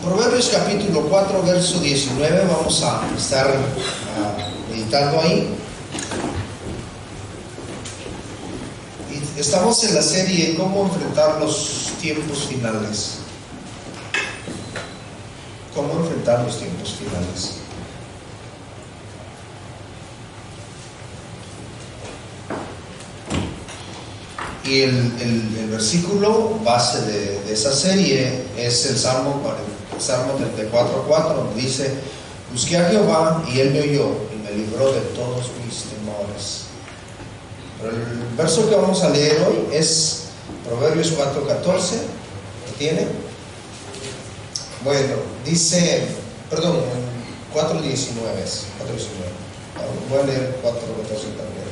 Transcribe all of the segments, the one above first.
Proverbios capítulo 4, verso 19, vamos a estar meditando ahí. Y estamos en la serie ¿Cómo enfrentar los tiempos finales? ¿Cómo enfrentar los tiempos finales? Y el versículo base de esa serie es el Salmo 34:4, donde dice: busqué a Jehová y Él me oyó y me libró de todos mis temores. Pero el verso que vamos a leer hoy es Proverbios 4:14. ¿Lo tiene? Bueno, dice, 4:19 es 4:19. Voy a leer 4:14 también.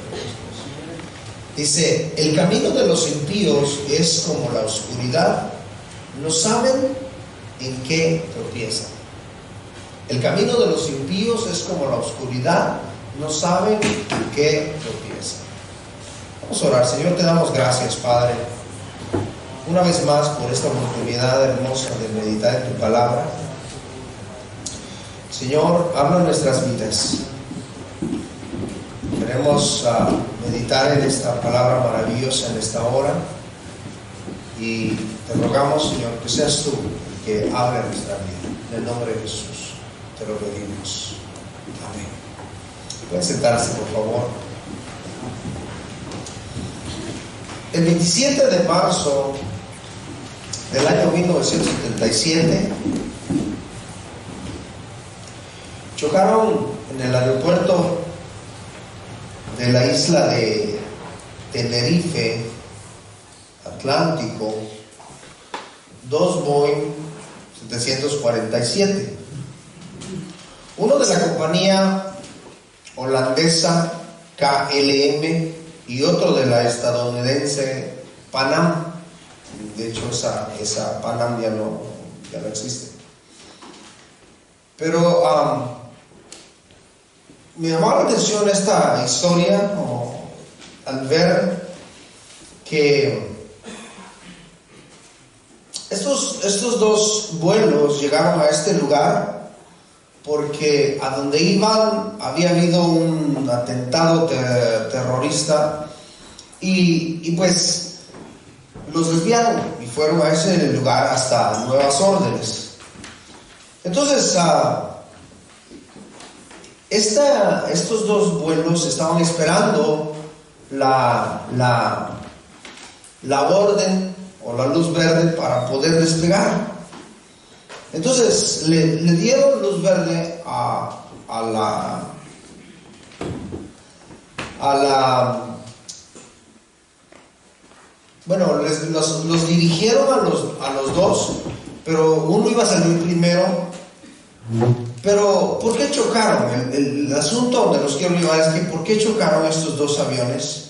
Dice: el camino de los impíos es como la oscuridad, no saben en qué tropiezan. El camino de los impíos es como la oscuridad, no saben en qué tropiezan. Vamos a orar. Señor, te damos gracias, Padre, una vez más por esta oportunidad hermosa de meditar en tu palabra. Señor, habla en nuestras vidas. Queremos meditar en esta palabra maravillosa en esta hora, y te rogamos, Señor, que seas tú el que hable en nuestra vida. En el nombre de Jesús te lo pedimos. Amén. Pueden sentarse, por favor. El 27 de marzo del año 1977 chocaron en el aeropuerto de la isla de Tenerife, Atlántico, dos Boeing 747. Uno de la compañía holandesa KLM y otro de la estadounidense Pan Am. De hecho, esa Pan Am ya no existe. Pero me llamó la atención esta historia al ver que estos dos vuelos llegaron a este lugar porque a donde iban había habido un atentado terrorista y pues los desviaron y fueron a ese lugar hasta nuevas órdenes. Entonces estos dos vuelos estaban esperando la orden o la luz verde para poder despegar. Entonces le dieron luz verde bueno, los dirigieron a los dos, pero uno iba a salir primero. Pero ¿por qué chocaron? El asunto donde los quiero llevar es que ¿por qué chocaron estos dos aviones?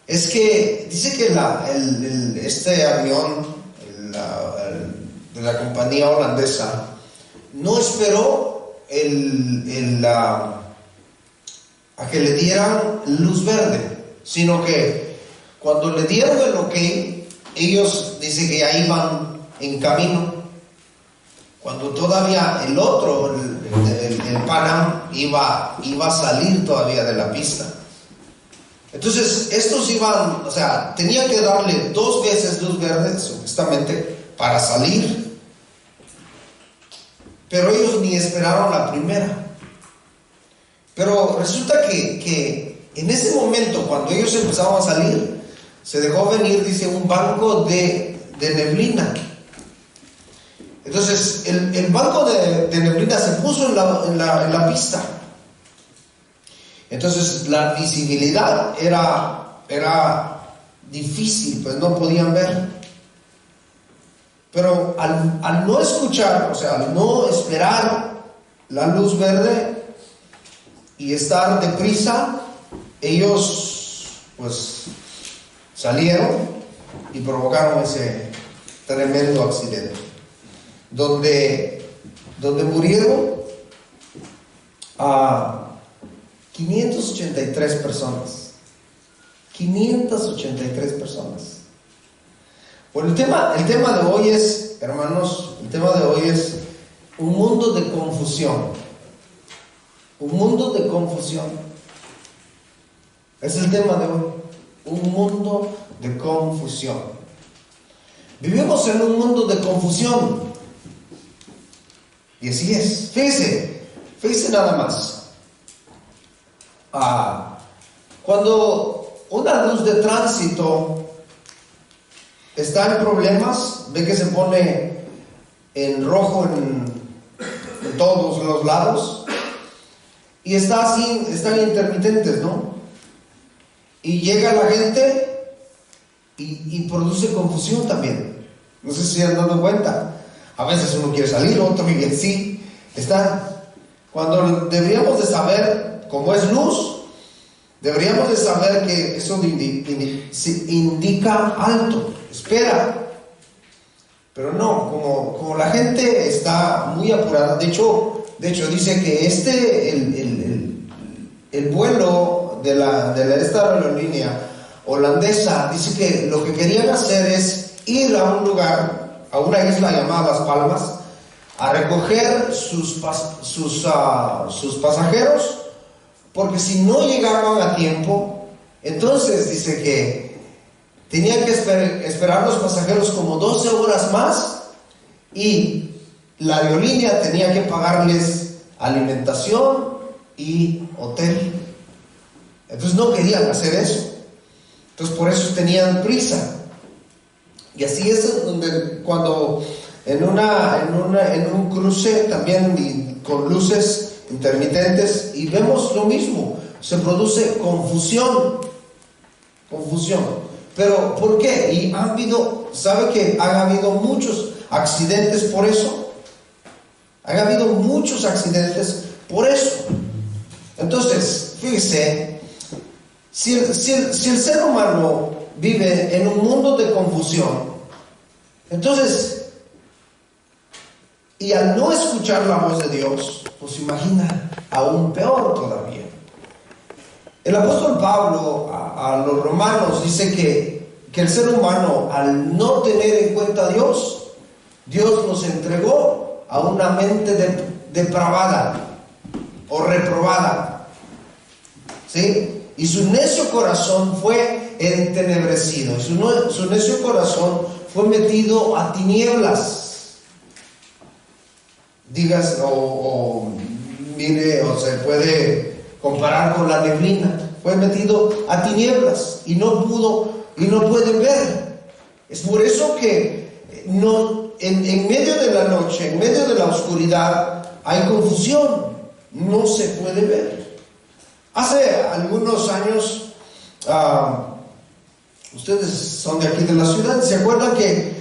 Es que dice que este avión de la compañía holandesa no esperó a que le dieran luz verde, sino que cuando le dieron el ok, ellos dicen que ya iban en camino, cuando todavía el otro, el Pan Am, iba a salir todavía de la pista. Entonces estos iban, tenían que darle 2 veces luz verde supuestamente para salir, pero ellos ni esperaron la primera. Pero resulta que en ese momento, cuando ellos empezaron a salir, se dejó venir, dice, un banco de neblina. Entonces el banco de neblina se puso en la pista. Entonces la visibilidad era difícil, pues no podían ver. Pero al no escuchar, al no esperar la luz verde y estar deprisa, ellos pues salieron y provocaron ese tremendo accidente, donde murieron a 583 personas. 583 personas. Bueno, el tema de hoy es hermanos, el tema de hoy es un mundo de confusión. Un mundo de confusión. Es el tema de hoy. Un mundo de confusión. Vivimos en un mundo de confusión. Y así es. Fíjese nada más. Cuando una luz de tránsito está en problemas, ve que se pone en rojo en todos los lados y está así, están intermitentes, ¿no? Y llega la gente y produce confusión también. No sé si se han dado cuenta. A veces uno quiere salir, otro y así está. Cuando deberíamos de saber, como es luz, deberíamos de saber que eso indica alto, espera. Pero no, como la gente está muy apurada. De hecho dice que el vuelo de esta aerolínea holandesa, dice que lo que querían hacer es ir a un lugar, a una isla llamada Las Palmas, a recoger sus pasajeros, porque si no llegaban a tiempo, entonces dice que tenían que esperar los pasajeros como 12 horas más y la aerolínea tenía que pagarles alimentación y hotel. Entonces no querían hacer eso. Entonces por eso tenían prisa. Y así es donde cuando en un cruce también con luces intermitentes y vemos lo mismo, se produce confusión. Pero ¿por qué? Y ¿sabe que han habido muchos accidentes por eso? Han habido muchos accidentes por eso. Entonces, fíjese, si el ser humano vive en un mundo de confusión, entonces, y al no escuchar la voz de Dios, pues imagina, aún peor todavía. El apóstol Pablo a los romanos dice que el ser humano, al no tener en cuenta a Dios, Dios nos entregó a una mente depravada o reprobada, ¿sí? Y su necio corazón fue entenebrecido, su necio corazón fue metido a tinieblas. Digas, mire, o se puede comparar con la neblina. Fue metido a tinieblas y no puede ver. Es por eso que en medio de la noche, en medio de la oscuridad, hay confusión. No se puede ver. Hace algunos años, ustedes son de aquí de la ciudad, ¿se acuerdan que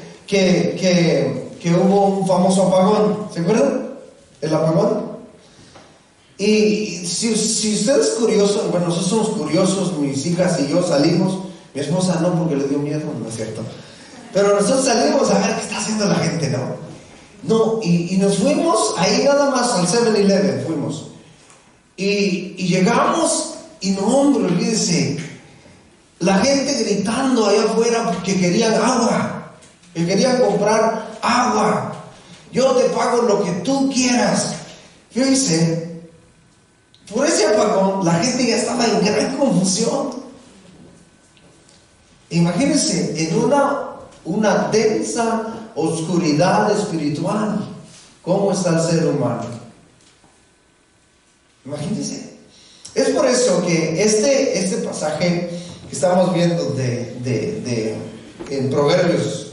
hubo un famoso apagón? ¿Se acuerdan? El apagón. Y si usted es curioso, bueno, nosotros somos curiosos, mis hijas y yo salimos, mi esposa no, porque le dio miedo, no es cierto, pero nosotros salimos a ver qué está haciendo la gente, ¿no? Y nos fuimos ahí nada más al 7-Eleven, fuimos. Y llegamos y no, hombre, olvídese, la gente gritando allá afuera porque querían agua, que querían comprar agua. Yo te pago lo que tú quieras. Fíjense, por ese apagón la gente ya estaba en gran confusión. Imagínense, en una densa oscuridad espiritual, ¿cómo está el ser humano? Imagínense. Es por eso que este pasaje que estamos viendo en Proverbios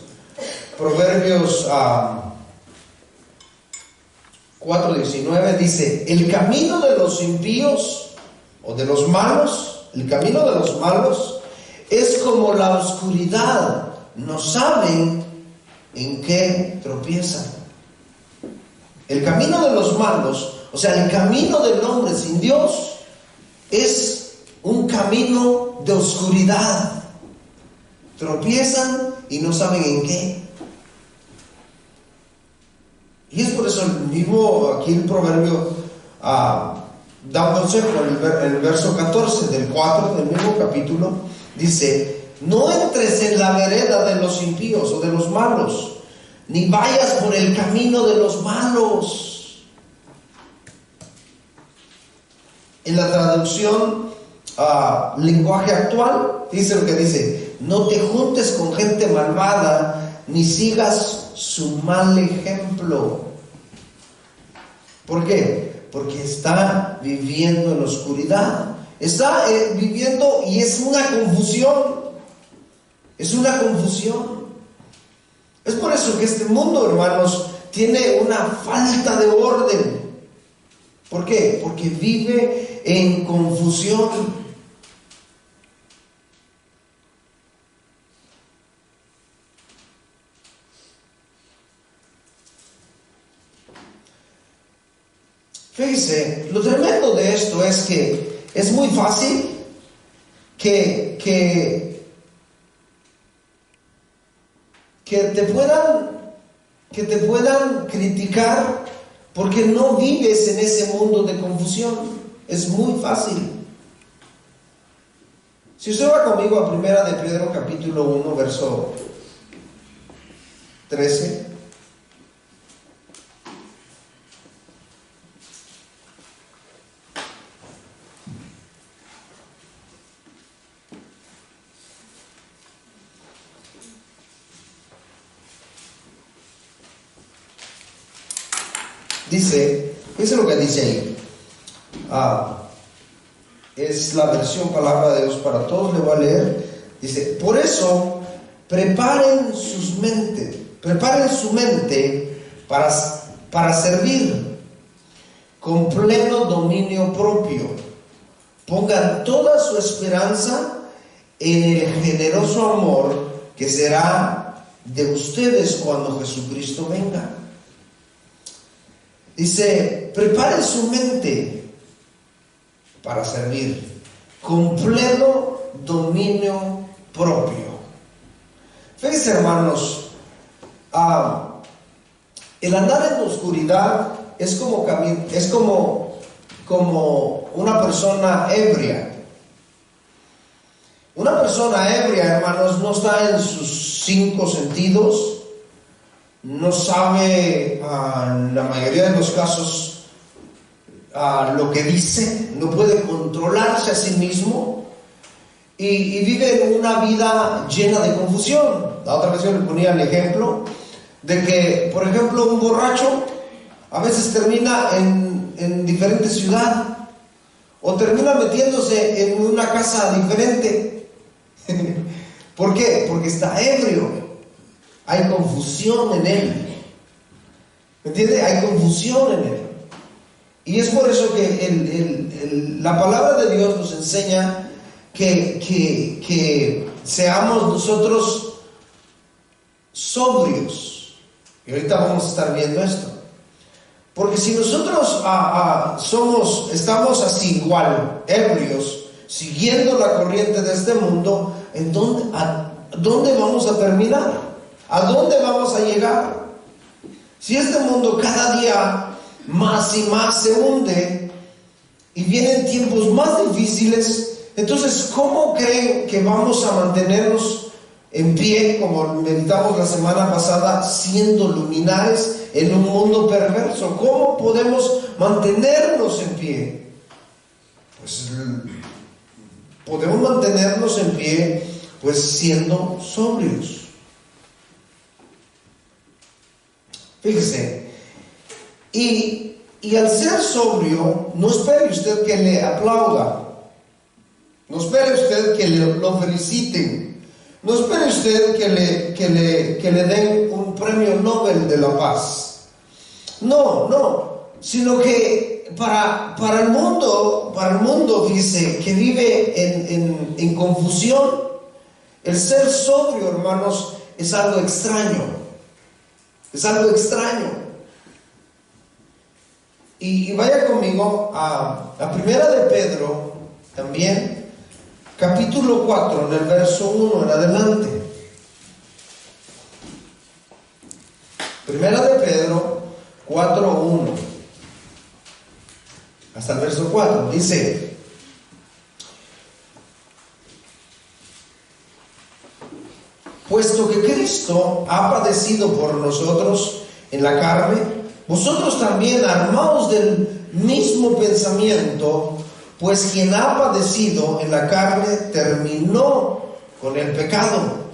4:19 dice: el camino de los impíos o de los malos, el camino de los malos es como la oscuridad, no saben en qué tropiezan. El camino de los malos, o sea, el camino del hombre sin Dios, es un camino de oscuridad. Tropiezan y no saben en qué. Y es por eso mismo aquí el proverbio da un consejo en el verso 14 del 4 del mismo capítulo. Dice: no entres en la vereda de los impíos o de los malos, ni vayas por el camino de los malos. En la traducción lenguaje actual, dice lo que dice: no te juntes con gente malvada, ni sigas su mal ejemplo. ¿Por qué? Porque está viviendo en la oscuridad. Está viviendo, y es una confusión. Es una confusión. Es por eso que este mundo, hermanos, tiene una falta de orden. ¿Por qué? Porque vive en confusión. Fíjese, lo tremendo de esto es que es muy fácil que te puedan criticar porque no vives en ese mundo de confusión. Es muy fácil. Si usted va conmigo a 1 de Pedro capítulo 1 verso 13. Dice lo que dice ahí. Es la versión palabra de Dios para todos. Le voy a leer. Dice: por eso preparen su mente para servir con pleno dominio propio. Pongan toda su esperanza en el generoso amor que será de ustedes cuando Jesucristo venga. Dice: preparen su mente para servir con pleno dominio propio. Fíjense, hermanos, el andar en la oscuridad es como una persona ebria. Una persona ebria, hermanos, no está en sus 5 sentidos. No sabe, en la mayoría de los casos, lo que dice. No puede controlarse a sí mismo y vive en una vida llena de confusión. La otra vez yo le ponía el ejemplo de que, por ejemplo, un borracho a veces termina en diferente ciudad, o termina metiéndose en una casa diferente. ¿Por qué? Porque está ebrio. Hay confusión en él. ¿Me entiende? Hay confusión en él. Y es por eso que la palabra de Dios nos enseña que seamos nosotros sobrios. Y ahorita vamos a estar viendo esto. Porque si nosotros estamos así igual, ebrios, siguiendo la corriente de este mundo, ¿a dónde vamos a terminar? ¿A dónde vamos a llegar? Si este mundo cada día más y más se hunde y vienen tiempos más difíciles, entonces ¿cómo creen que vamos a mantenernos en pie, como meditamos la semana pasada, siendo luminares en un mundo perverso? ¿Cómo podemos mantenernos en pie? Pues podemos mantenernos en pie pues siendo sobrios. Fíjese, y al ser sobrio, no espere usted que le aplauda, no espere usted que lo feliciten, no espere usted que le den un premio Nobel de la paz. No, sino que para el mundo dice que vive en confusión. El ser sobrio, hermanos, es algo extraño. Es algo extraño. Y vaya conmigo a 1 de Pedro, también, capítulo 4, en el verso 1 en adelante. 1 de Pedro 4:1 hasta el verso 4. Dice: puesto que Cristo ha padecido por nosotros en la carne, vosotros también armaos del mismo pensamiento, pues quien ha padecido en la carne terminó con el pecado,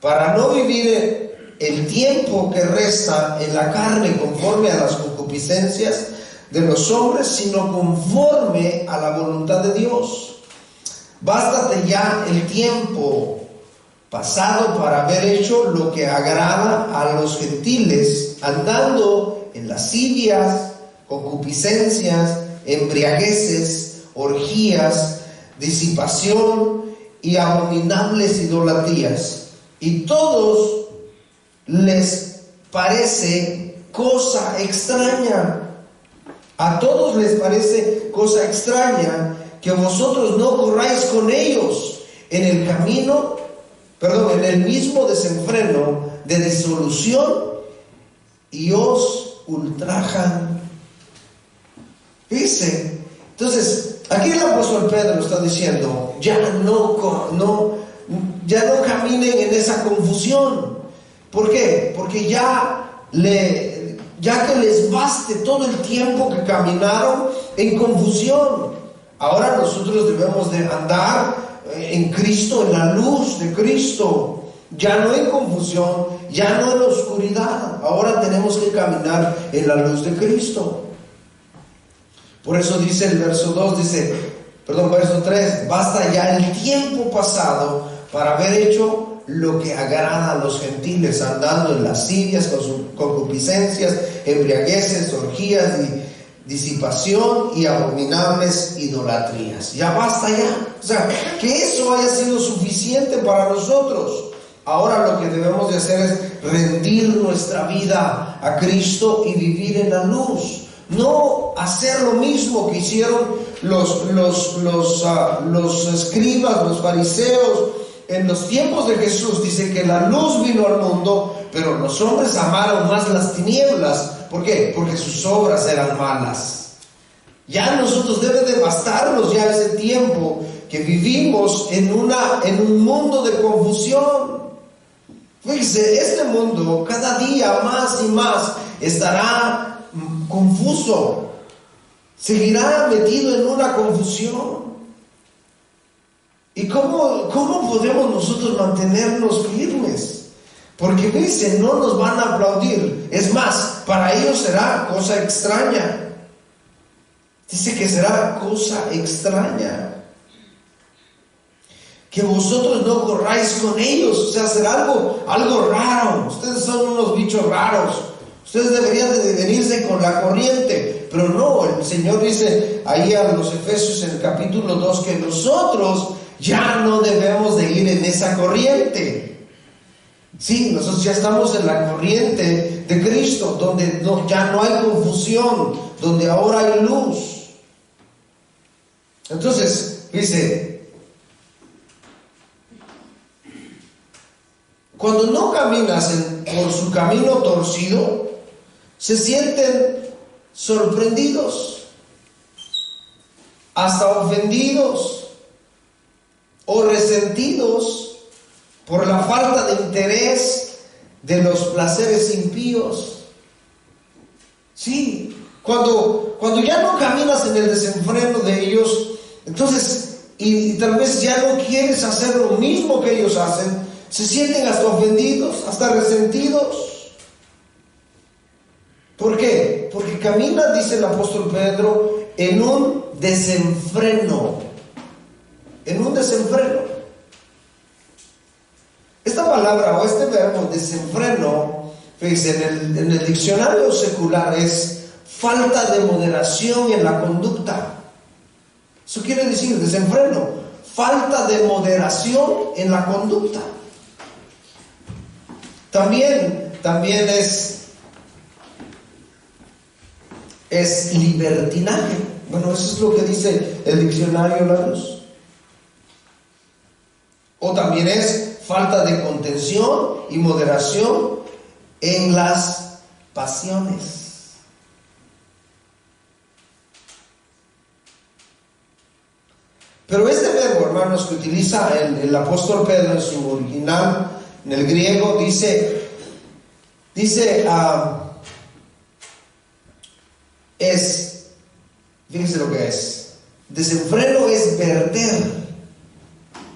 para no vivir el tiempo que resta en la carne conforme a las concupiscencias de los hombres, sino conforme a la voluntad de Dios. Bástate ya el tiempo pasado para haber hecho lo que agrada a los gentiles, andando en lascivias, concupiscencias, embriagueces, orgías, disipación y abominables idolatrías. Y todos les parece cosa extraña. A todos les parece cosa extraña que vosotros no corráis con ellos en el camino, en el mismo desenfreno de disolución, y os ultrajan. Dice, entonces, aquí el apóstol Pedro está diciendo, ya no caminen en esa confusión. ¿Por qué? Porque ya que les baste todo el tiempo que caminaron en confusión, ahora nosotros debemos de andar en Cristo, en la luz de Cristo, ya no en confusión, ya no en oscuridad. Ahora tenemos que caminar en la luz de Cristo. Por eso dice el verso 3, basta ya el tiempo pasado para haber hecho lo que agrada a los gentiles, andando en lascivias, concupiscencias, embriagueces, orgías, disipación y abominables idolatrías. Ya basta ya. O sea, que eso haya sido suficiente para nosotros. Ahora lo que debemos de hacer es rendir nuestra vida a Cristo y vivir en la luz. No hacer lo mismo que hicieron los escribas, los fariseos en los tiempos de Jesús. Dice que la luz vino al mundo, pero los hombres amaron más las tinieblas. ¿Por qué? Porque sus obras eran malas. Ya nosotros debe de bastarnos ya ese tiempo que vivimos en un mundo de confusión. Fíjense, este mundo cada día más y más estará confuso, seguirá metido en una confusión. ¿Y cómo podemos nosotros mantenernos firmes? Porque dice, no nos van a aplaudir. Es más, para ellos será cosa extraña. Dice que será cosa extraña que vosotros no corráis con ellos. O sea, será algo raro. Ustedes son unos bichos raros. Ustedes deberían de venirse con la corriente. Pero no, el Señor dice ahí a los Efesios en el capítulo 2 que nosotros ya no debemos de ir en esa corriente. Sí, nosotros ya estamos en la corriente de Cristo, donde ya no hay confusión, donde ahora hay luz. Entonces, dice, cuando no caminas por su camino torcido, se sienten sorprendidos, hasta ofendidos o resentidos por la falta de interés de los placeres impíos. Sí, cuando ya no caminas en el desenfreno de ellos, entonces, y tal vez ya no quieres hacer lo mismo que ellos hacen, se sienten hasta ofendidos, hasta resentidos. ¿Por qué? Porque caminan, dice el apóstol Pedro, en un desenfreno. En un desenfreno. Esta palabra o este verbo desenfreno, fíjense, en el diccionario secular es falta de moderación en la conducta. Eso quiere decir desenfreno, falta de moderación en la conducta. También es libertinaje. Bueno, eso es lo que dice el diccionario La Luz. O también es falta de contención y moderación en las pasiones. Pero este verbo, hermanos, que utiliza el apóstol Pedro en su original En el griego dice, fíjense lo que es. Desenfreno es verter.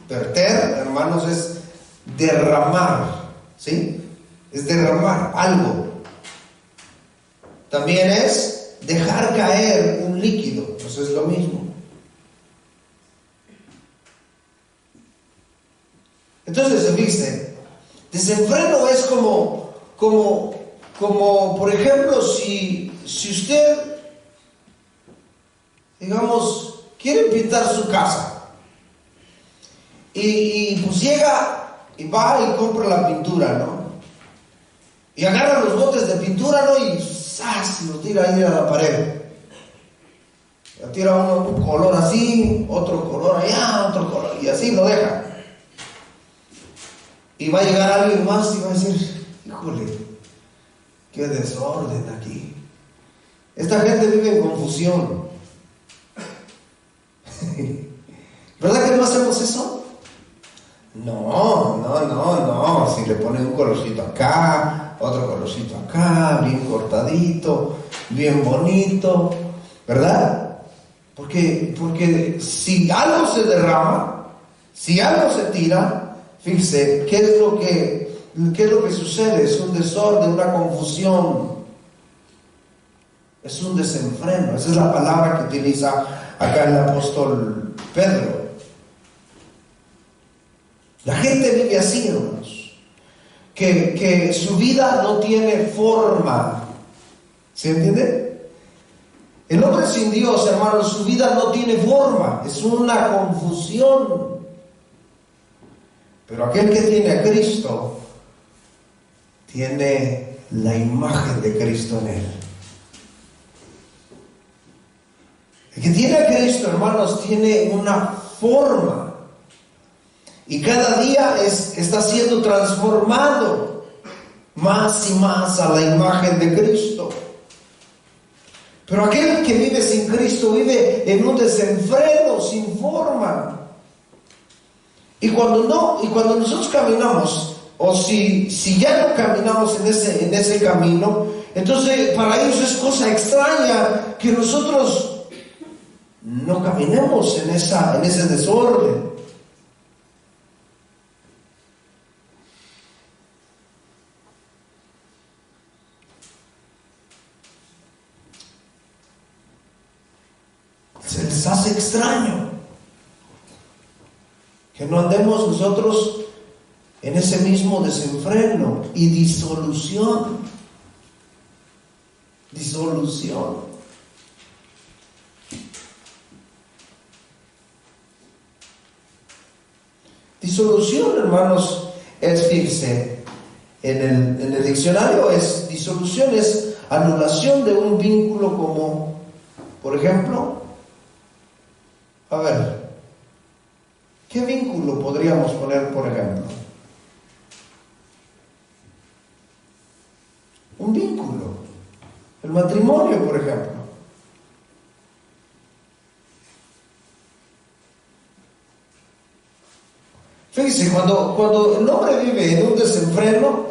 Verter, hermanos, es derramar, ¿sí? Es derramar algo. También es dejar caer un líquido, pues es lo mismo. Entonces, fíjense, desenfreno es como por ejemplo, si usted, digamos, quiere pintar su casa y pues llega y va y compra la pintura, ¿no? Y agarra los botes de pintura, ¿no? Y ¡zas!, lo tira ahí a la pared. Le tira un color así, otro color allá, otro color, y así lo deja. Y va a llegar alguien más y va a decir, híjole, qué desorden aquí. Esta gente vive en confusión. ¿Verdad que no hacemos eso? No. Si le ponen un colorcito acá, otro colorcito acá, bien cortadito, bien bonito, ¿verdad? Porque si algo se derrama, si algo se tira, fíjese, ¿qué es lo que sucede? Es un desorden, una confusión. Es un desenfreno. Esa es la palabra que utiliza acá el apóstol Pedro. La gente vive así, hermanos. Que su vida no tiene forma. ¿Se entiende? El hombre sin Dios, hermanos, su vida no tiene forma. Es una confusión. Pero aquel que tiene a Cristo tiene la imagen de Cristo en él. El que tiene a Cristo, hermanos, tiene una forma. Y cada día está siendo transformado más y más a la imagen de Cristo. Pero aquel que vive sin Cristo vive en un desenfreno, sin forma. Y cuando nosotros caminamos, o si ya no caminamos en ese camino, entonces para ellos es cosa extraña que nosotros no caminemos en ese desorden. Se les hace extraño que no andemos nosotros en ese mismo desenfreno y disolución. Disolución, hermanos, es, fíjense, en el diccionario disolución es anulación de un vínculo como, por ejemplo, a ver, ¿qué vínculo podríamos poner, por ejemplo? Un vínculo. El matrimonio, por ejemplo. Fíjense, cuando el hombre vive en un desenfreno,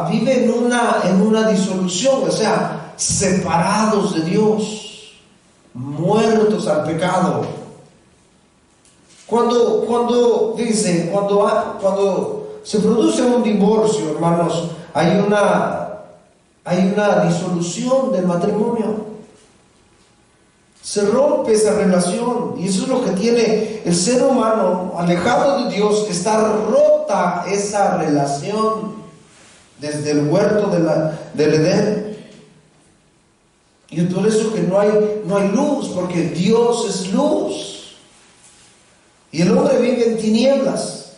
vive en una disolución, o sea, separados de Dios, muertos al pecado. Cuando se produce un divorcio, hermanos, hay una disolución del matrimonio. Se rompe esa relación, y eso es lo que tiene el ser humano alejado de Dios. Está rota esa relación desde el huerto del Edén. Y es por eso que no hay luz, porque Dios es luz. Y el hombre vive en tinieblas.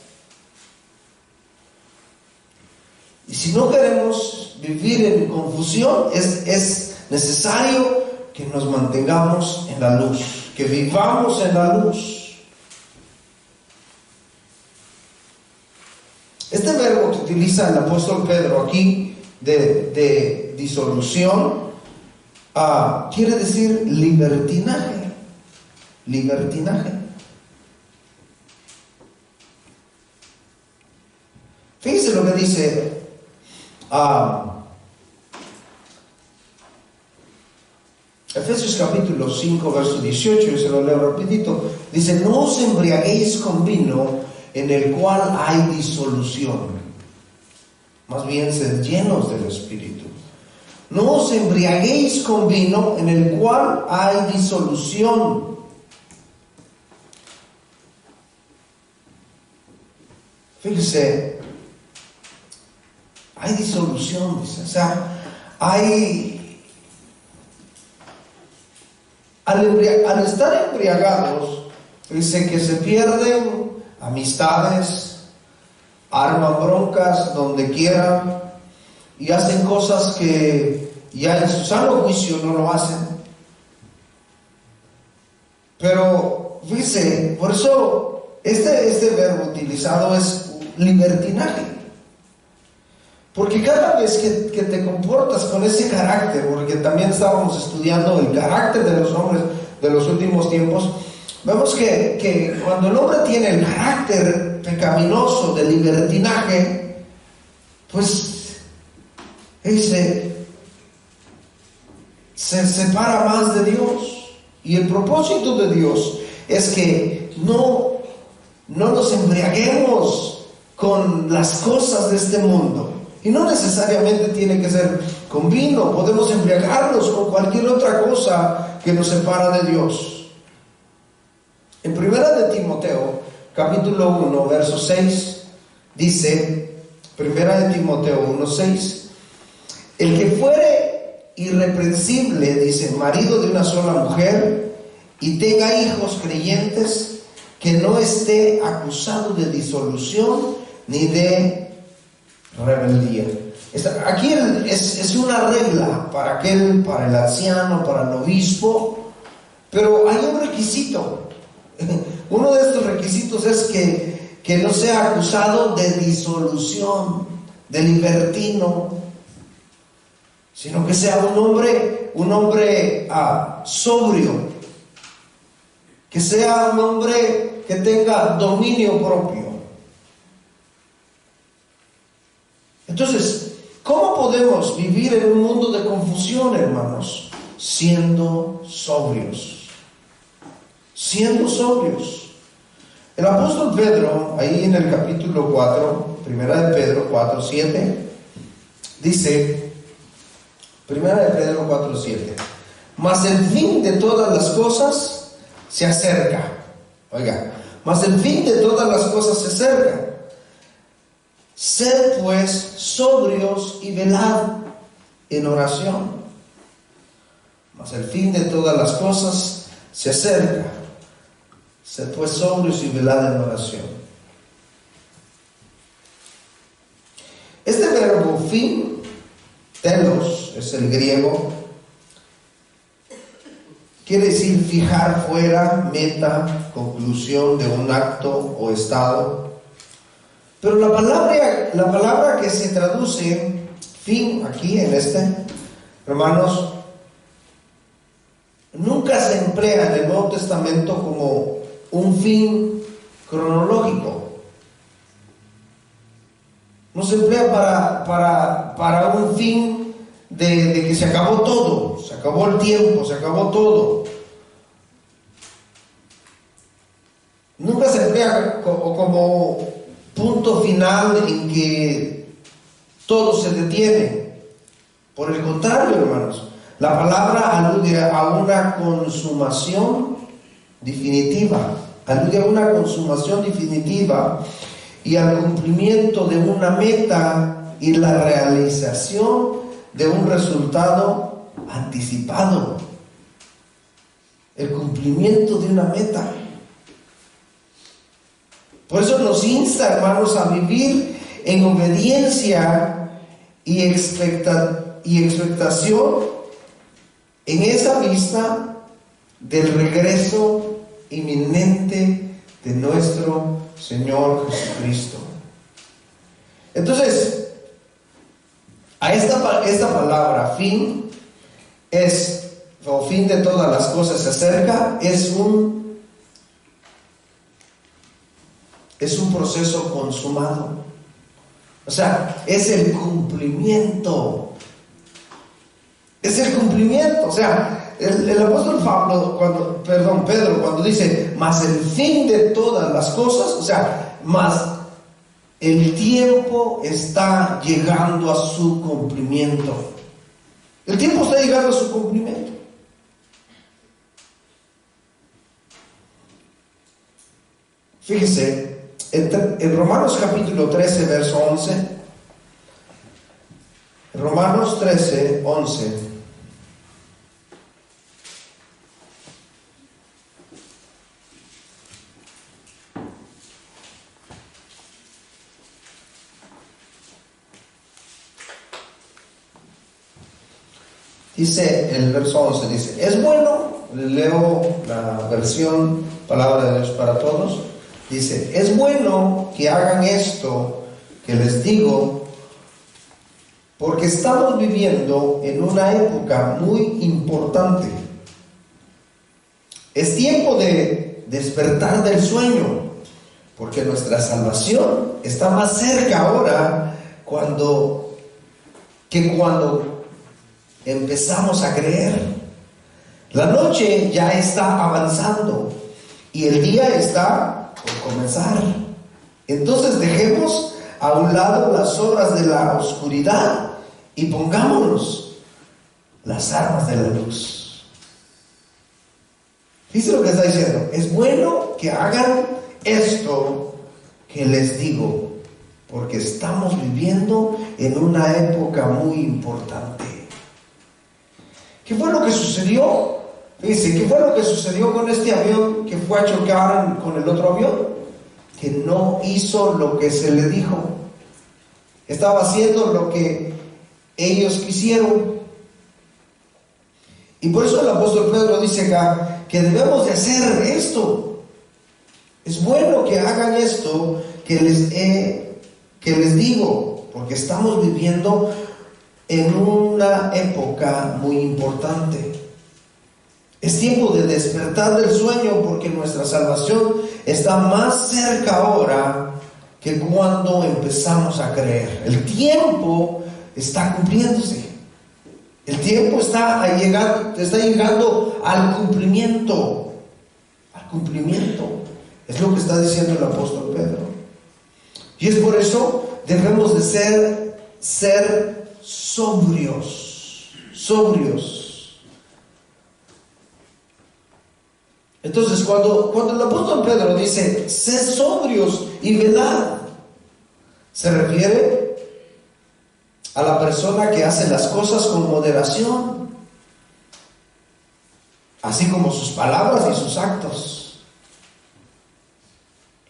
Y si no queremos vivir en confusión, es necesario que nos mantengamos en la luz, que vivamos en la luz. Este verbo que utiliza el apóstol Pedro aquí, de disolución, quiere decir libertinaje. Fíjense lo que dice Efesios capítulo 5, verso 18, yo se lo leo rapidito. Dice: no os embriaguéis con vino en el cual hay disolución, más bien sed llenos del Espíritu. No os embriaguéis con vino en el cual hay disolución. Fíjese, hay disolución, dice. O sea, al estar embriagados, dice que se pierden amistades, arman broncas donde quieran y hacen cosas que ya en su sano juicio no lo hacen. Pero fíjese, por eso este verbo utilizado es libertinaje. Porque cada vez que te comportas con ese carácter, porque también estábamos estudiando el carácter de los hombres de los últimos tiempos, vemos que cuando el hombre tiene el carácter pecaminoso de libertinaje, pues él se separa más de Dios. Y el propósito de Dios es que no nos embriaguemos con las cosas de este mundo. Y no necesariamente tiene que ser con vino, podemos embriagarnos con cualquier otra cosa que nos separa de Dios. En 1 de Timoteo, capítulo 1, verso 6, dice, 1 de Timoteo 1, 6, el que fuere irreprensible, dice, marido de una sola mujer, y tenga hijos creyentes, que no esté acusado de disolución ni de rebeldía. Aquí es una regla para el anciano, para el obispo, pero hay un requisito. Uno de estos requisitos es que no sea acusado de disolución, de libertino, sino que sea un hombre sobrio, que sea un hombre que tenga dominio propio. Entonces, ¿cómo podemos vivir en un mundo de confusión, hermanos? Siendo sobrios. Siendo sobrios. El apóstol Pedro, ahí en el capítulo 4, 1 de Pedro 4, 7, dice, 1 de Pedro 4, 7, mas el fin de todas las cosas se acerca. Oiga, mas el fin de todas las cosas se acerca. Sed pues sobrios y velad en oración. Mas el fin de todas las cosas se acerca. Sed pues sobrios y velad en oración. Este verbo fin, telos, es el griego. Quiere decir fijar fuera, meta, conclusión de un acto o estado. Pero la palabra que se traduce fin aquí en hermanos, nunca se emplea en el Nuevo Testamento como un fin cronológico. No se emplea para un fin de que se acabó todo, se acabó el tiempo, se acabó todo. Nunca se emplea como punto final en que todo se detiene. Por el contrario, hermanos, la palabra alude a una consumación definitiva, y al cumplimiento de una meta y la realización de un resultado anticipado. El cumplimiento de una meta. Por eso nos insta, hermanos, a vivir en obediencia y expectación en esa vista del regreso inminente de nuestro Señor Jesucristo. Entonces, a esta palabra fin o fin de todas las cosas se acerca, es un proceso consumado. O sea, es el cumplimiento. Es el cumplimiento. O sea, el apóstol Pedro, cuando dice, mas el fin de todas las cosas, o sea, mas el tiempo está llegando a su cumplimiento. El tiempo está llegando a su cumplimiento. Fíjese, en Romanos capítulo 13, verso 11. Romanos 13, 11. Dice el verso 11, dice, es bueno, leo la versión Palabra de Dios para Todos, dice, es bueno que hagan esto que les digo, porque estamos viviendo en una época muy importante. Es tiempo de despertar del sueño, porque nuestra salvación está más cerca ahora que cuando empezamos a creer. La noche ya está avanzando y el día está por comenzar. Entonces dejemos a un lado las obras de la oscuridad y pongámonos las armas de la luz. Fíjense lo que está diciendo. Es bueno que hagan esto que les digo, porque estamos viviendo en una época muy importante. ¿Qué fue lo que sucedió? Dice, ¿qué fue lo que sucedió con este avión que fue a chocar con el otro avión? Que no hizo lo que se le dijo. Estaba haciendo lo que ellos quisieron. Y por eso el apóstol Pedro dice acá que debemos de hacer esto. Es bueno que hagan esto que les digo, porque estamos viviendo en una época muy importante. Es tiempo de despertar del sueño, porque nuestra salvación está más cerca ahora que cuando empezamos a creer. El tiempo está cumpliéndose. El tiempo está llegando al cumplimiento. Al cumplimiento. Es lo que está diciendo el apóstol Pedro. Y es por eso debemos de ser sobrios. Entonces, cuando el apóstol Pedro dice, sed sobrios y velad, se refiere a la persona que hace las cosas con moderación, así como sus palabras y sus actos.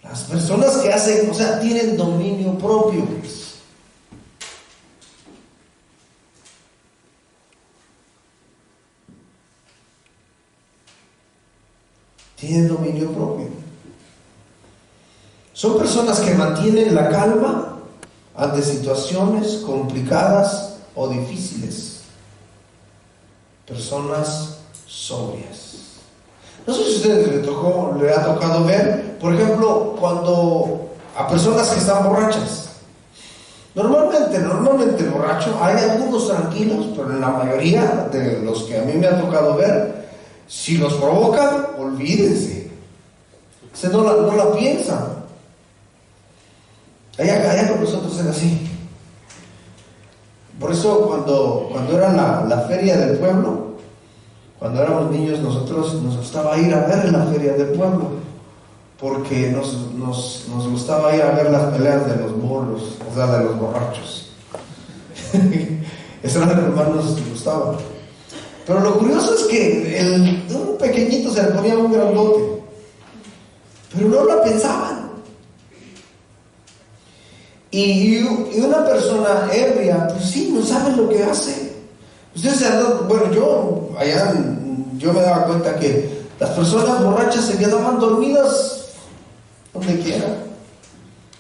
Las personas que hacen, o sea, tienen dominio propio. Tienen dominio propio. Son personas que mantienen la calma ante situaciones complicadas o difíciles. Personas sobrias. No sé si a ustedes le ha tocado ver, por ejemplo, cuando a personas que están borrachas. Normalmente el borracho, hay algunos tranquilos, pero en la mayoría de los que a mí me ha tocado ver, si los provocan, olvídense. No la piensan. Allá con nosotros era así. Por eso cuando era la feria del pueblo, cuando éramos niños, nosotros nos gustaba ir a ver la feria del pueblo, porque nos gustaba ir a ver las peleas de los burros, o sea, de los borrachos. Eso era lo que más nos gustaba. Pero lo curioso es que un pequeñito se le ponía un grandote, pero no la pensaban. Y una persona ebria, pues sí, no sabe lo que hace. Ustedes se han dado, bueno, yo me daba cuenta que las personas borrachas se quedaban dormidas donde quiera.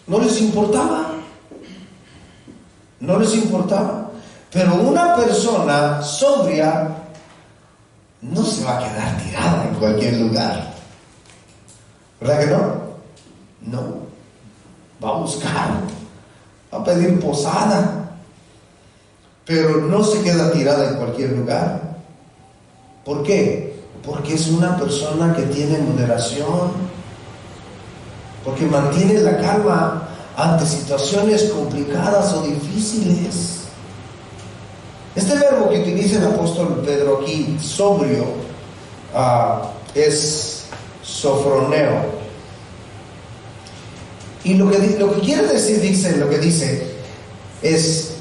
No les importaba. Pero una persona sobria no se va a quedar tirada en cualquier lugar. ¿Verdad que no? No. Va a buscar va a pedir posada, pero no se queda tirada en cualquier lugar. ¿Por qué? Porque es una persona que tiene moderación, porque mantiene la calma ante situaciones complicadas o difíciles. Este verbo que utiliza el apóstol Pedro aquí, sobrio, es sofroneo. Y lo que quiere decir, lo que dice, es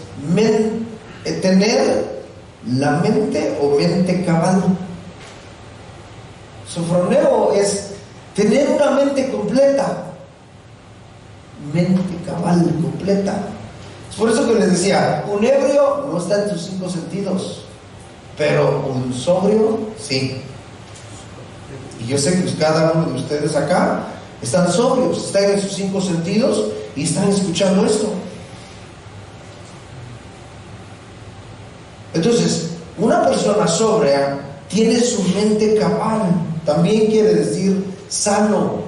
tener la mente o mente cabal. Sofroneo es tener una mente completa. Mente cabal, completa. Es por eso que les decía, un ebrio no está en sus 5 sentidos, pero un sobrio sí. Y yo sé que cada uno de ustedes acá están sobrios, están en sus 5 sentidos y están escuchando esto. Entonces, una persona sobria tiene su mente cabal. También quiere decir sano.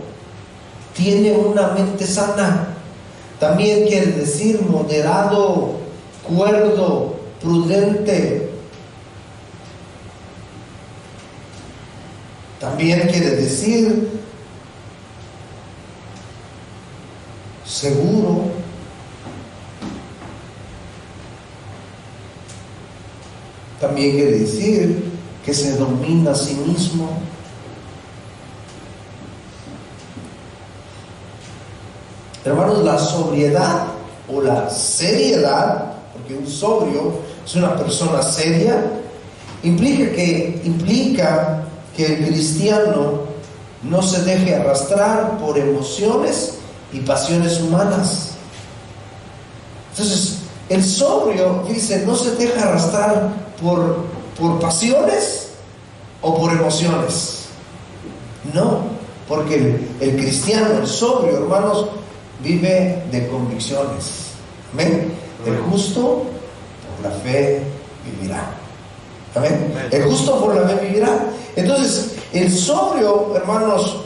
Tiene una mente sana. También quiere decir moderado, cuerdo, prudente. También quiere decir seguro. También quiere decir que se domina a sí mismo. Hermanos, la sobriedad o la seriedad, porque un sobrio es una persona seria, implica que el cristiano no se deje arrastrar por emociones y pasiones humanas. Entonces, el sobrio, dice, no se deja arrastrar por pasiones o por emociones. No, porque el cristiano, el sobrio, hermanos, vive de convicciones. Amén. El justo por la fe vivirá. Amén. El justo por la fe vivirá. Entonces, el sobrio, hermanos,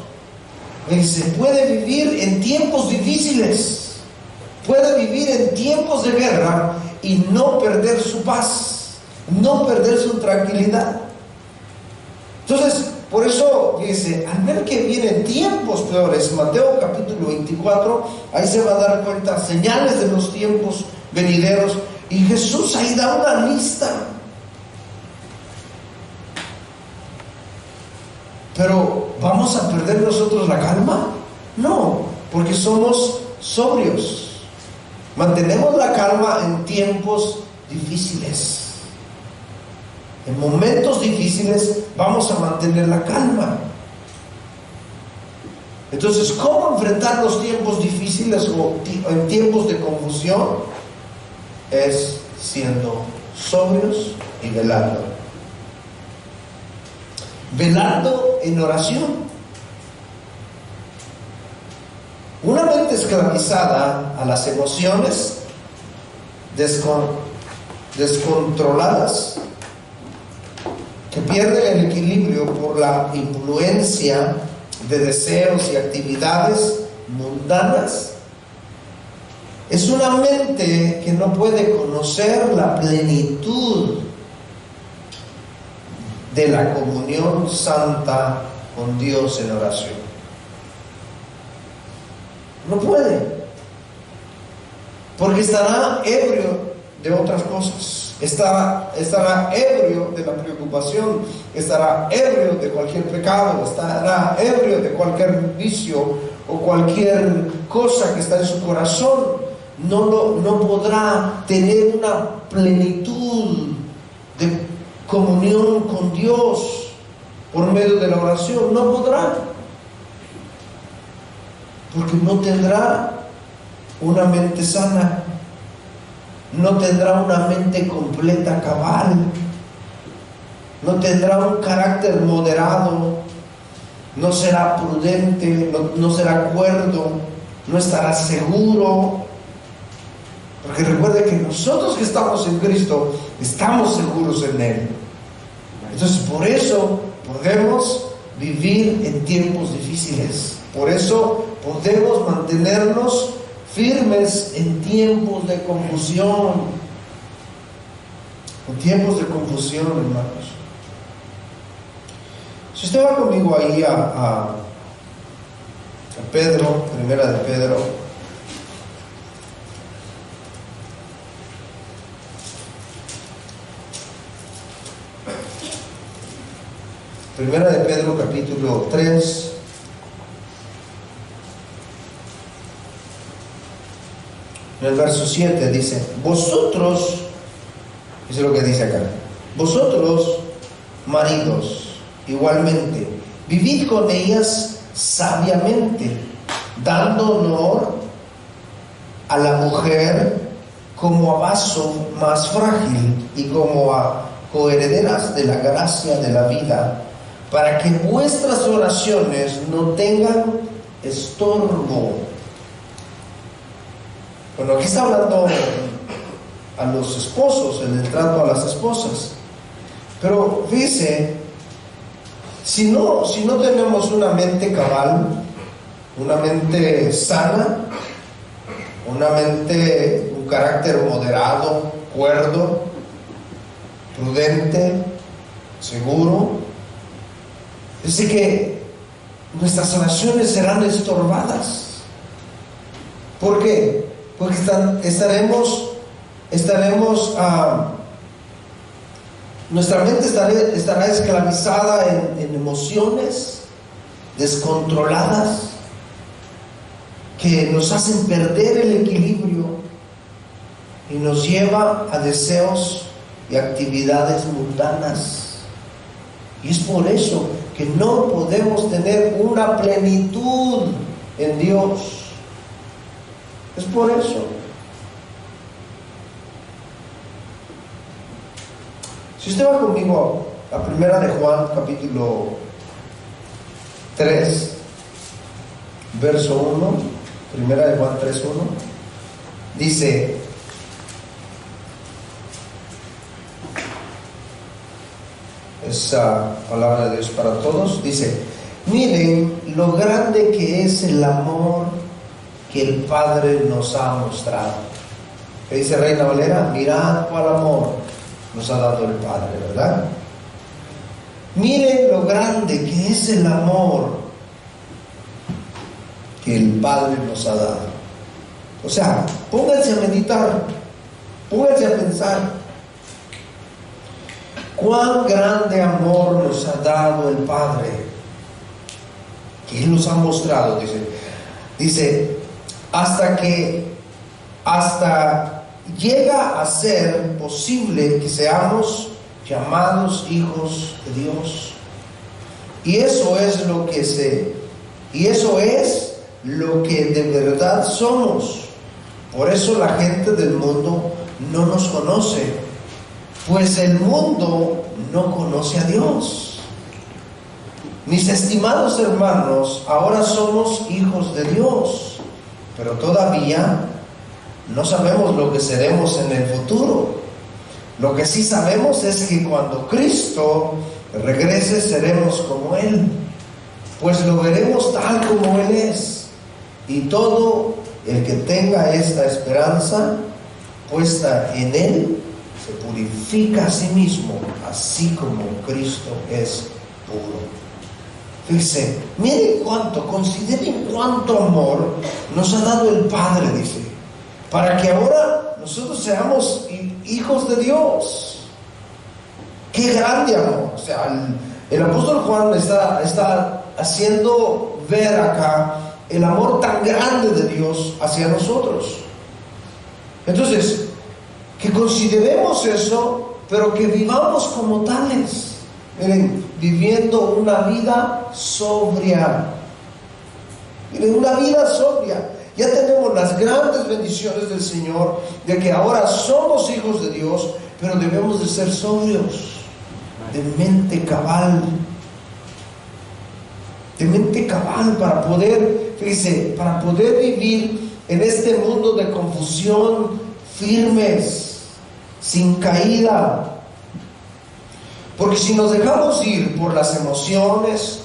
se puede vivir en tiempos difíciles, puede vivir en tiempos de guerra y no perder su paz, no perder su tranquilidad. Entonces, por eso dice, al ver que vienen tiempos peores, Mateo capítulo 24, ahí se va a dar cuenta señales de los tiempos venideros, y Jesús ahí da una lista. Pero ¿vamos a perder nosotros la calma? No, porque somos sobrios. Mantenemos la calma en tiempos difíciles. En momentos difíciles vamos a mantener la calma. Entonces, ¿cómo enfrentar los tiempos difíciles o en tiempos de confusión? Es siendo sobrios y velando. Velando en oración. Una mente esclavizada a las emociones descontroladas, que pierden el equilibrio por la influencia de deseos y actividades mundanas, es una mente que no puede conocer la plenitud de la comunión santa con Dios en oración. No puede, porque estará ebrio de otras cosas, estará ebrio de la preocupación, estará ebrio de cualquier pecado, estará ebrio de cualquier vicio o cualquier cosa que está en su corazón. No podrá tener una plenitud de comunión con Dios por medio de la oración. No podrá, porque no tendrá una mente sana, no tendrá una mente completa, cabal, no tendrá un carácter moderado, no será prudente, no será cuerdo, no estará seguro. Porque recuerde que nosotros que estamos en Cristo estamos seguros en Él. Entonces, por eso podemos vivir en tiempos difíciles. Por eso podemos mantenernos firmes en tiempos de confusión. En tiempos de confusión, hermanos. Si usted va conmigo ahí a Pedro, primera de Pedro. Primera de Pedro, capítulo 3. En el verso 7 dice: vosotros, eso es lo que dice acá, vosotros, maridos, igualmente, vivid con ellas sabiamente, dando honor a la mujer como a vaso más frágil y como a coherederas de la gracia de la vida, para que vuestras oraciones no tengan estorbo. Bueno, aquí está hablando a los esposos, en el trato a las esposas. Pero fíjese, si no tenemos una mente cabal, una mente sana, un carácter moderado, cuerdo, prudente, seguro, dice que nuestras oraciones serán estorbadas. ¿Por qué? Porque nuestra mente estará esclavizada en emociones descontroladas que nos hacen perder el equilibrio y nos lleva a deseos y actividades mundanas. Y es por eso que no podemos tener una plenitud en Dios. Es por eso. Si usted va conmigo a primera de Juan, capítulo 3, verso 1, primera de Juan 3:1, dice: esa palabra de Dios para todos, dice: miren lo grande que es el amor que el Padre nos ha mostrado. ¿Qué dice Reina Valera? Mirad cuál amor nos ha dado el Padre, ¿verdad? Miren lo grande que es el amor que el Padre nos ha dado. O sea, pónganse a meditar, pónganse a pensar cuán grande amor nos ha dado el Padre, que Él nos ha mostrado, dice hasta llega a ser posible que seamos llamados hijos de Dios. Y eso es lo que de verdad somos. Por eso la gente del mundo no nos conoce, pues el mundo no conoce a Dios. Mis estimados hermanos, ahora somos hijos de Dios, pero todavía no sabemos lo que seremos en el futuro. Lo que sí sabemos es que cuando Cristo regrese seremos como Él, pues lo veremos tal como Él es. Y todo el que tenga esta esperanza puesta en Él se purifica a sí mismo, así como Cristo es puro. Fíjense, miren consideren cuánto amor nos ha dado el Padre, dice, para que ahora nosotros seamos hijos de Dios. ¡Qué grande amor! O sea, el apóstol Juan está haciendo ver acá el amor tan grande de Dios hacia nosotros. Entonces, que consideremos eso, pero que vivamos como tales. Miren, viviendo una vida sobria. Miren, una vida sobria. Ya tenemos las grandes bendiciones del Señor, de que ahora somos hijos de Dios, pero debemos de ser sobrios, de mente cabal. De mente cabal para poder, fíjense, para poder vivir en este mundo de confusión firmes, sin caída. Porque si nos dejamos ir por las emociones,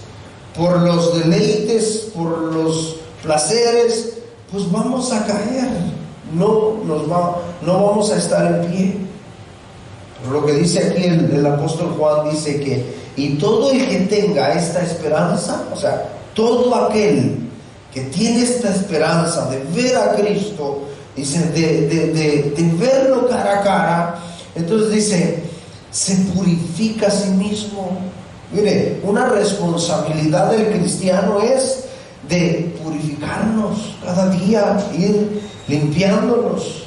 por los deleites, por los placeres, pues vamos a caer, no vamos a estar en pie. Pero lo que dice aquí el apóstol Juan dice que, y todo el que tenga esta esperanza, o sea, todo aquel que tiene esta esperanza de ver a Cristo, dice, de verlo cara a cara, entonces dice, se purifica a sí mismo. Mire, una responsabilidad del cristiano es de purificarnos cada día, ir limpiándonos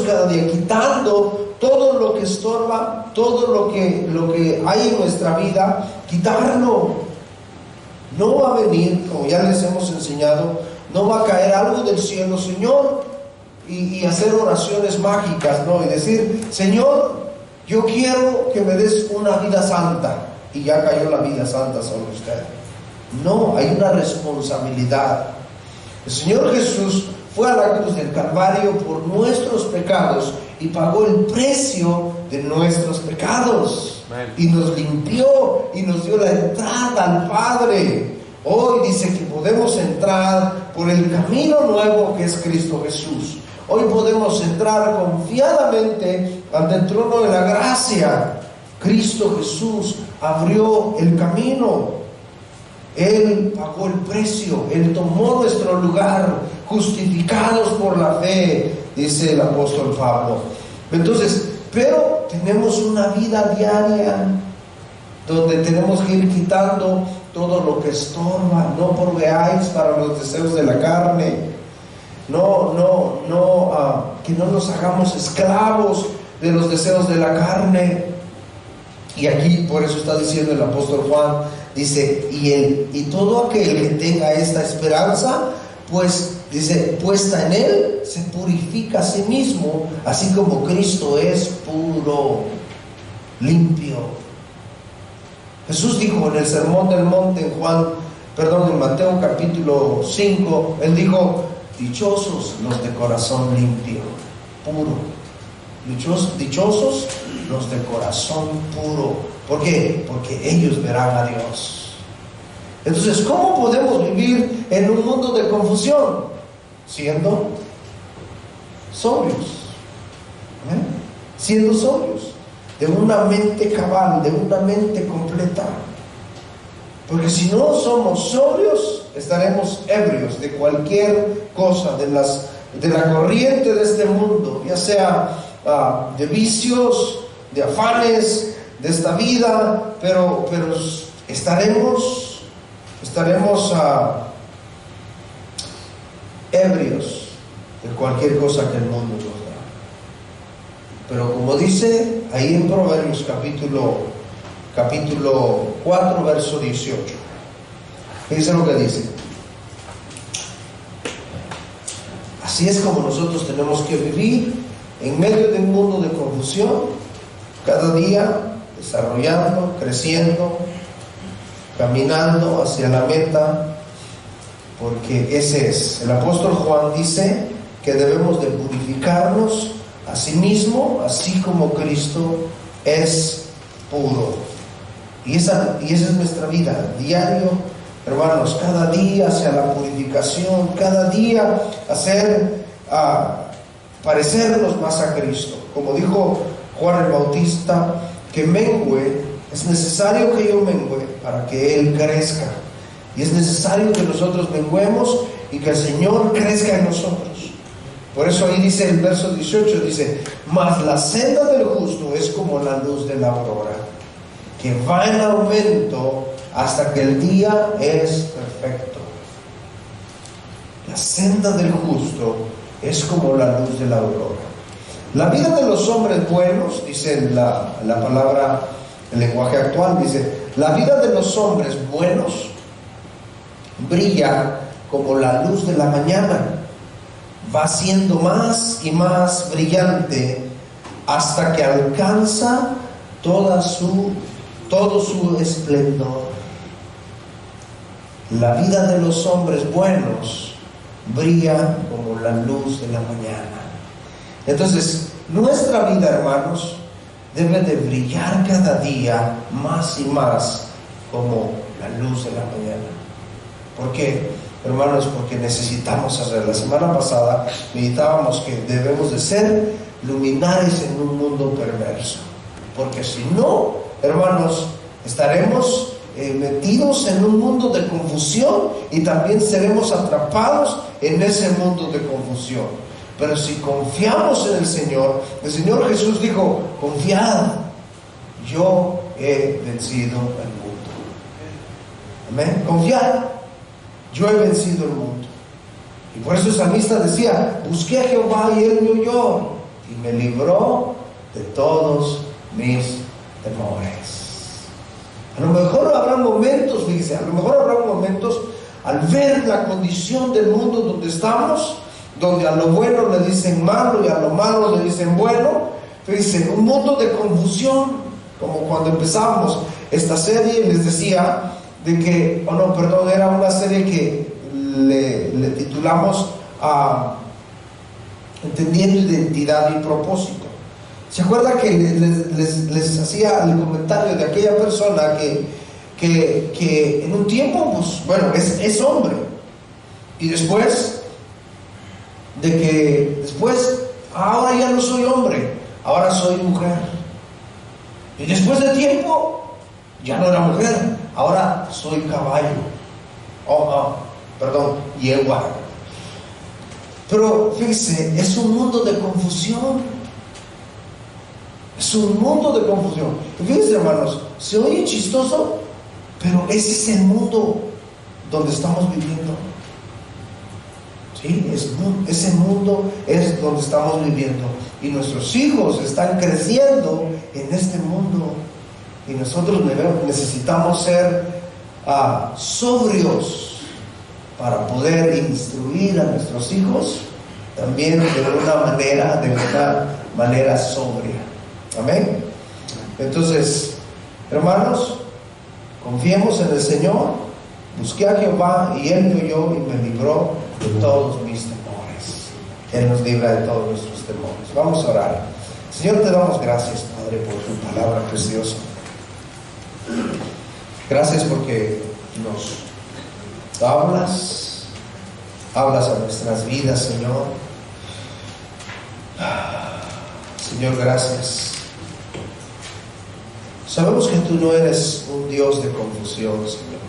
cada día, quitando todo lo que estorba, todo lo que hay en nuestra vida, quitarlo. No va a venir, como ya les hemos enseñado, no va a caer algo del cielo, Señor, y hacer oraciones mágicas, ¿no? Y decir, Señor, yo quiero que me des una vida santa, y ya cayó la vida santa sobre usted. No, hay una responsabilidad. El Señor Jesús fue a la cruz del Calvario por nuestros pecados y pagó el precio de nuestros pecados. Y nos limpió y nos dio la entrada al Padre. Hoy dice que podemos entrar por el camino nuevo que es Cristo Jesús. Hoy podemos entrar confiadamente ante el trono de la gracia. Cristo Jesús abrió el camino. Él pagó el precio, Él tomó nuestro lugar, justificados por la fe, dice el apóstol Pablo. Entonces, pero tenemos una vida diaria donde tenemos que ir quitando todo lo que estorba. No proveáis para los deseos de la carne. Que no nos hagamos esclavos de los deseos de la carne. Y aquí por eso está diciendo el apóstol Juan, dice, y todo aquel que tenga esta esperanza, pues dice, puesta en él, se purifica a sí mismo, así como Cristo es puro, limpio. Jesús dijo en el Sermón del Monte, en Mateo capítulo 5, él dijo, dichosos los de corazón limpio, puro. Dichosos los de corazón puro. ¿Por qué? Porque ellos verán a Dios. Entonces, ¿cómo podemos vivir en un mundo de confusión? Siendo sobrios. Siendo sobrios. De una mente cabal, de una mente completa. Porque si no somos sobrios, estaremos ebrios de cualquier cosa, de la corriente de este mundo, ya sea de vicios, de afanes de esta vida, pero estaremos ebrios de cualquier cosa que el mundo nos da. Pero como dice ahí en Proverbios capítulo 4 verso 18, fíjense lo que dice: así es como nosotros tenemos que vivir en medio de un mundo de confusión, cada día desarrollando, creciendo, caminando hacia la meta, porque ese es. El apóstol Juan dice que debemos de purificarnos a sí mismo, así como Cristo es puro. Y esa es nuestra vida, diario, hermanos, cada día hacia la purificación, cada día hacer parecernos más a Cristo. Como dijo Juan el Bautista, que mengüe, es necesario que yo mengüe para que Él crezca. Y es necesario que nosotros menguemos y que el Señor crezca en nosotros. Por eso ahí dice el verso 18, dice, mas la senda del justo es como la luz de la aurora, que va en aumento hasta que el día es perfecto. La senda del justo es como la luz de la aurora. La vida de los hombres buenos, dice la palabra, el lenguaje actual, dice, la vida de los hombres buenos brilla como la luz de la mañana, va siendo más y más brillante hasta que alcanza todo su esplendor. La vida de los hombres buenos brilla como la luz de la mañana. Entonces, nuestra vida, hermanos, debe de brillar cada día más y más como la luz de la mañana. ¿Por qué? hermanos, porque necesitamos hacer. La semana pasada meditábamos que debemos de ser luminares en un mundo perverso, porque si no, hermanos, estaremos metidos en un mundo de confusión y también seremos atrapados en ese mundo de confusión. Pero si confiamos en el Señor Jesús dijo: confiad, yo he vencido el mundo. Amén. Confiad, yo he vencido el mundo. Y por eso el salmista decía: busqué a Jehová y Él me oyó y me libró de todos mis temores. A lo mejor habrá momentos, fíjese, a lo mejor habrá momentos al ver la condición del mundo donde estamos, donde a lo bueno le dicen malo y a lo malo le dicen bueno. Fíjense, un mundo de confusión, como cuando empezamos esta serie les decía de que, era una serie que le titulamos Entendiendo Identidad y Propósito. ¿Se acuerda que les hacía el comentario de aquella persona que en un tiempo, pues bueno, es hombre, y después ahora ya no soy hombre, ahora soy mujer, y después de tiempo ya no era mujer, ahora soy caballo, yegua. Pero fíjese, es un mundo de confusión. Es un mundo de confusión. Y fíjense, hermanos, se oye chistoso, pero ese es el mundo donde estamos viviendo. Sí, ese mundo es donde estamos viviendo. Y nuestros hijos están creciendo en este mundo. Y nosotros necesitamos ser sobrios para poder instruir a nuestros hijos también de una manera sobria. Amén. Entonces, hermanos, confiemos en el Señor. Busqué a Jehová y Él me oyó y me libró de todos mis temores. Él nos libra de todos nuestros temores. Vamos a orar. Señor, te damos gracias, Padre, por tu palabra preciosa. Gracias porque nos hablas a nuestras vidas, Señor. Señor, gracias. Sabemos que tú no eres un Dios de confusión, Señor,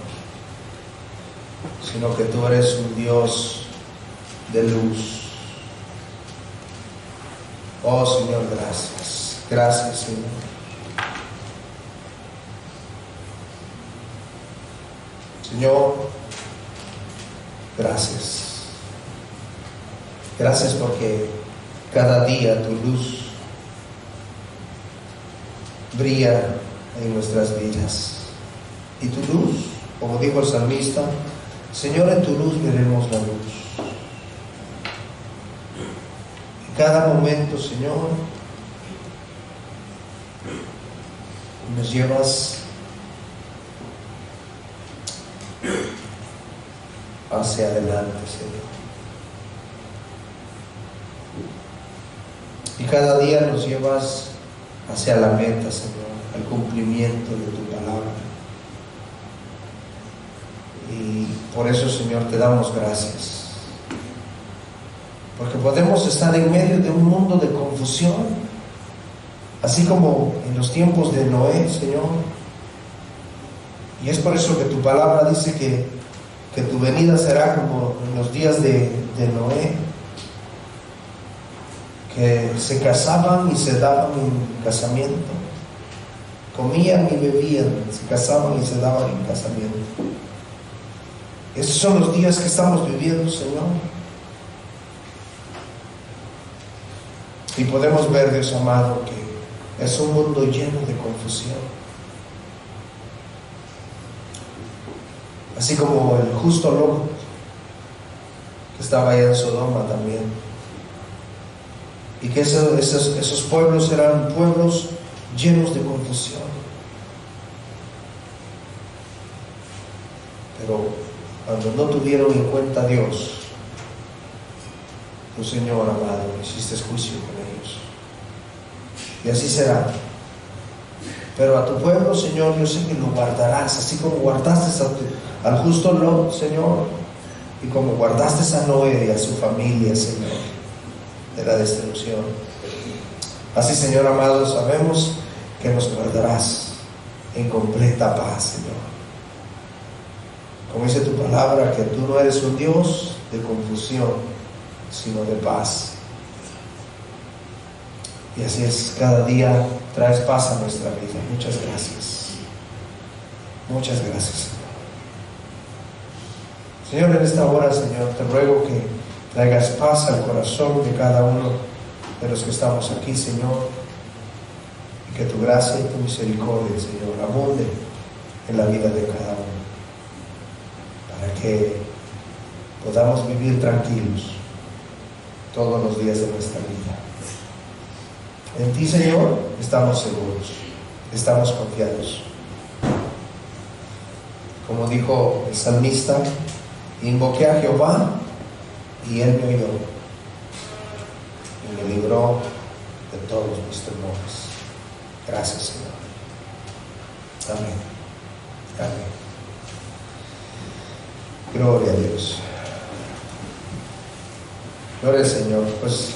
sino que tú eres un Dios de luz. Oh, Señor, gracias. Gracias, Señor. Señor, gracias. Gracias porque cada día tu luz brilla en nuestras vidas. Y tu luz, como dijo el salmista, Señor, en tu luz veremos la luz. En cada momento, Señor, nos llevas hacia adelante, Señor. Y cada día nos llevas hacia la meta, Señor, al cumplimiento de tu palabra. Y por eso, Señor, te damos gracias, porque podemos estar en medio de un mundo de confusión, así como en los tiempos de Noé, Señor. Y es por eso que tu palabra dice que tu venida será como en los días de Noé, que se casaban y se daban en casamiento, comían y bebían, se casaban y se daban en casamiento. Esos son los días que estamos viviendo, Señor. Y podemos ver, Dios amado, que es un mundo lleno de confusión. Así como el justo Lot, que estaba allá en Sodoma también. Y que esos pueblos eran pueblos llenos de confusión. Pero cuando no tuvieron en cuenta a Dios, tu Señor amado, hiciste juicio con ellos. Y así será. Pero a tu pueblo, Señor, yo sé que lo guardarás, así como guardaste al justo Lot, Señor. y como guardaste a Noé y a su familia, Señor, de la destrucción. Así, Señor amado, sabemos que nos guardarás en completa paz, Señor. Como dice tu palabra, que tú no eres un Dios de confusión, sino de paz. Y así es, cada día traes paz a nuestra vida. Muchas gracias. Muchas gracias, Señor. Señor, en esta hora, Señor, te ruego que traigas paz al corazón de cada uno de los que estamos aquí, Señor, y que tu gracia y tu misericordia, Señor, abunde en la vida de cada uno, para que podamos vivir tranquilos todos los días de nuestra vida. En ti, Señor, estamos seguros, estamos confiados. Como dijo el salmista, invoqué a Jehová y Él me oyó y me libró de todos mis temores. Gracias, Señor. Amén. Amén. Gloria a Dios. Gloria al Señor. Pues